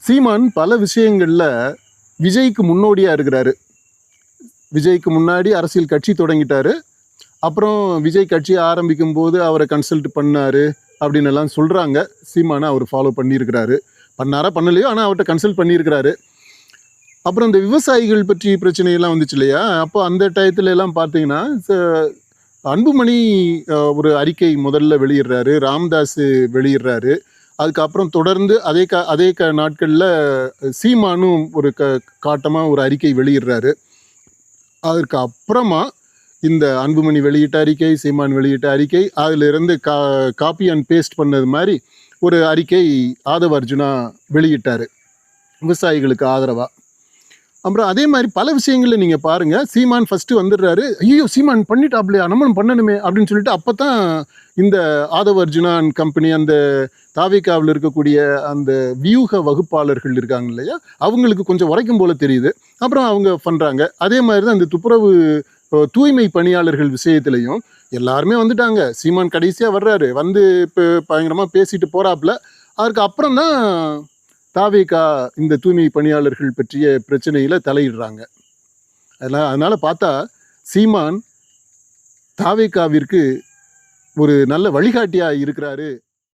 சீமான் பல விஷயங்கள்ல விஜய்க்கு முன்னோடியா இருக்கிறாரு. விஜய்க்கு முன்னாடி அரசியல் கட்சி தொடங்கிட்டாரு. அப்புறம் விஜய் கட்சி ஆரம்பிக்கும் போது அவரை கன்சல்ட் பண்ணாரு அப்படின்னு எல்லாம் சொல்றாங்க. சீமானை அவர் ஃபாலோ பண்ணியிருக்கிறாரு. பண்ணாரா பண்ணலையோ, ஆனால் அவர்கிட்ட கன்சல்ட் பண்ணியிருக்கிறாரு. அப்புறம் இந்த விவசாயிகள் பற்றி பிரச்சனையெல்லாம் வந்துச்சு இல்லையா? அப்போ அந்த டயத்துல எல்லாம் பார்த்தீங்கன்னா அன்புமணி ஒரு அறிக்கை முதல்ல வெளியிடுறாரு, ராமதாஸ் வெளியிடுறாரு. அதுக்கப்புறம் தொடர்ந்து அதே நாட்களில் சீமானும் ஒரு காட்டமாக ஒரு அறிக்கை வெளியிடுறாரு. அதற்கு அப்புறமா இந்த அன்புமணி வெளியிட்ட அறிக்கை, சீமான் வெளியிட்ட அறிக்கை, அதிலிருந்து காப்பி அண்ட் பேஸ்ட் பண்ணது மாதிரி ஒரு அறிக்கை ஆதவ அர்ஜுனா வெளியிட்டார் விவசாயிகளுக்கு ஆதரவாக. அப்புறம் அதே மாதிரி பல விஷயங்களில் நீங்கள் பாருங்கள், சீமான் ஃபஸ்ட்டு வந்துடுறாரு. ஐயோ, சீமான் பண்ணிட்டாப்லையா, நம்மளும் பண்ணணுமே அப்படின்னு சொல்லிட்டு அப்போ தான் இந்த ஆதவ அர்ஜுனா அண்ட் கம்பெனி, அந்த தாவேகாவில் இருக்கக்கூடிய அந்த வியூக வகுப்பாளர்கள் இருக்காங்க இல்லையா, அவங்களுக்கு கொஞ்சம் உரைக்கும் போல தெரியுது. அப்புறம் அவங்க பண்ணுறாங்க. அதே மாதிரி தான் இந்த துப்புரவு தூய்மை பணியாளர்கள் விஷயத்துலையும் எல்லாருமே வந்துட்டாங்க. சீமான் கடைசியாக வர்றாரு, வந்து இப்போ பயங்கரமாக பேசிட்டு போகிறாப்புல. அதற்கு அப்புறம் தான் தாவேகா இந்த தூய்மை பணியாளர்கள் பற்றிய பிரச்சனையில தலையிடுறாங்க. அதனால பார்த்தா சீமான் தாவேகாவிற்கு ஒரு நல்ல வழிகாட்டியா இருக்கிறாரு.